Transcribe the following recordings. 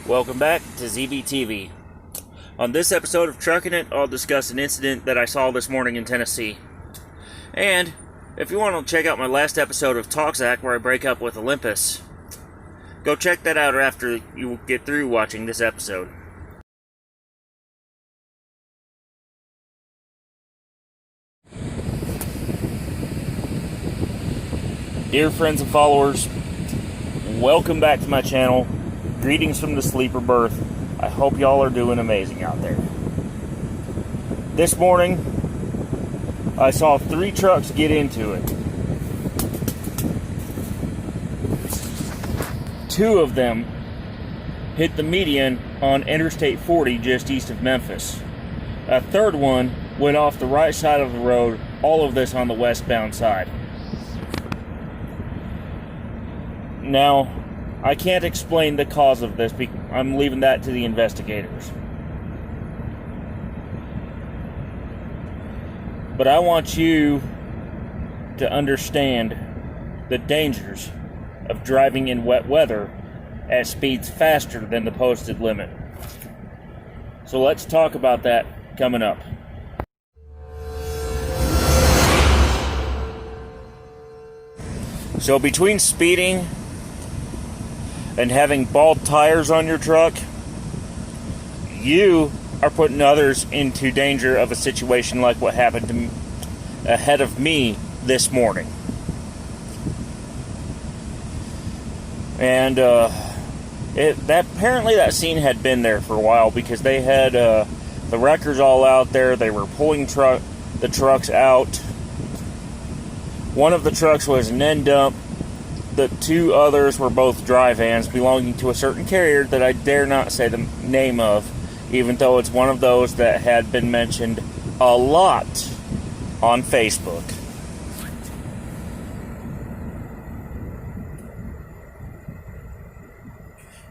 Welcome back to ZBTV. On this episode of Truckin' It, I'll discuss an incident that I saw this morning in Tennessee. And if you want to check out my last episode of Talkzak where I break up with Olympus, go check that out after you get through watching this episode. Dear friends and followers, welcome back to my channel. Greetings from the sleeper berth. I hope y'all are doing amazing out there. This morning, I saw 3 trucks get into it. 2 of them hit the median on Interstate 40 just east of Memphis. A third one went off the right side of the road, all of this on the westbound side. Now, I can't explain the cause of this. I'm leaving that to the investigators. But I want you to understand the dangers of driving in wet weather at speeds faster than the posted limit. So let's talk about that coming up. So between speeding and having bald tires on your truck, you are putting others into danger of a situation like what happened to me, ahead of me this morning. And apparently that scene had been there for a while because they had the wreckers all out there. They were pulling the trucks out. One of the trucks was an end dump. The 2 others were both dry vans belonging to a certain carrier that I dare not say the name of, even though it's one of those that had been mentioned a lot on Facebook.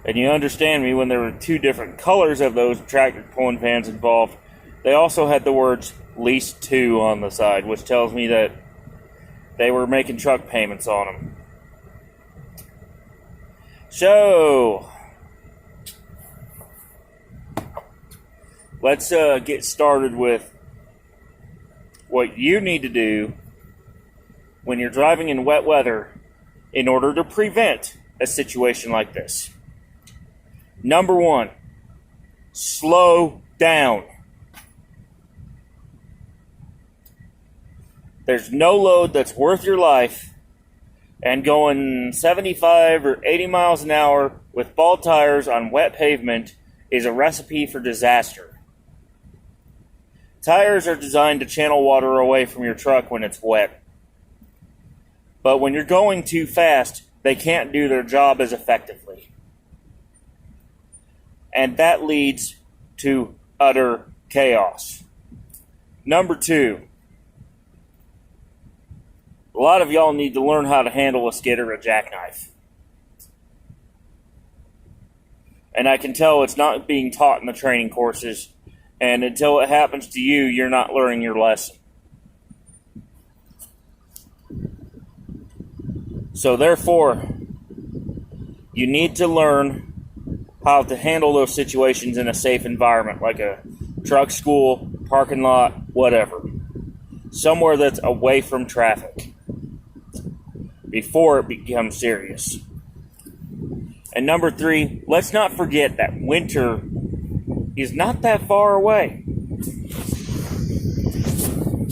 And you understand me, when there were 2 different colors of those tractor pulling vans involved, they also had the words leased to on the side, which tells me that they were making truck payments on them. So, let's get started with what you need to do when you're driving in wet weather in order to prevent a situation like this. Number 1, slow down. There's no load that's worth your life, and going 75 or 80 miles an hour with bald tires on wet pavement is a recipe for disaster. Tires are designed to channel water away from your truck when it's wet. But when you're going too fast, they can't do their job as effectively. And that leads to utter chaos. Number 2. A lot of y'all need to learn how to handle a skid or a jackknife. And I can tell it's not being taught in the training courses, and until it happens to you, you're not learning your lesson. So therefore, you need to learn how to handle those situations in a safe environment, like a truck school, parking lot, whatever. Somewhere that's away from traffic before it becomes serious. And number 3, let's not forget that winter is not that far away.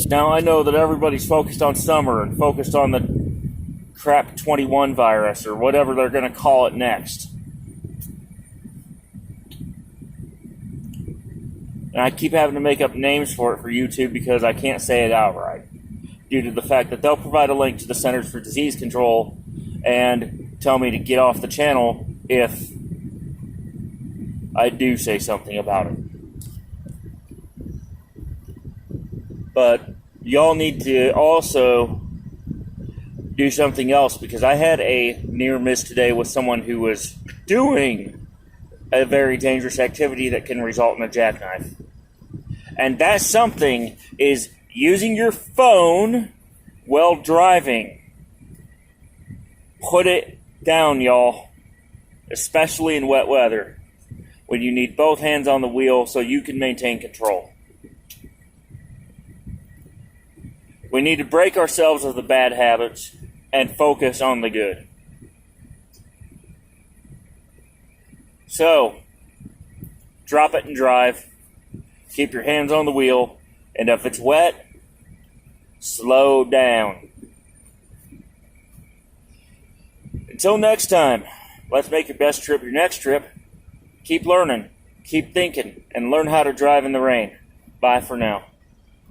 Now I know that everybody's focused on summer and focused on the crap 21 virus or whatever they're going to call it next. And I keep having to make up names for it for YouTube because I can't say it outright, due to the fact that they'll provide a link to the Centers for Disease Control and tell me to get off the channel if I do say something about it. But y'all need to also do something else, because I had a near miss today with someone who was doing a very dangerous activity that can result in a jackknife. And that something is using your phone while driving. Put it down, y'all. Especially in wet weather. when you need both hands on the wheel so you can maintain control. We need to break ourselves of the bad habits and focus on the good. So, drop it and drive. Keep your hands on the wheel. And if it's wet, slow down. Until next time, let's make your best trip your next trip. Keep learning, keep thinking, and learn how to drive in the rain. Bye for now.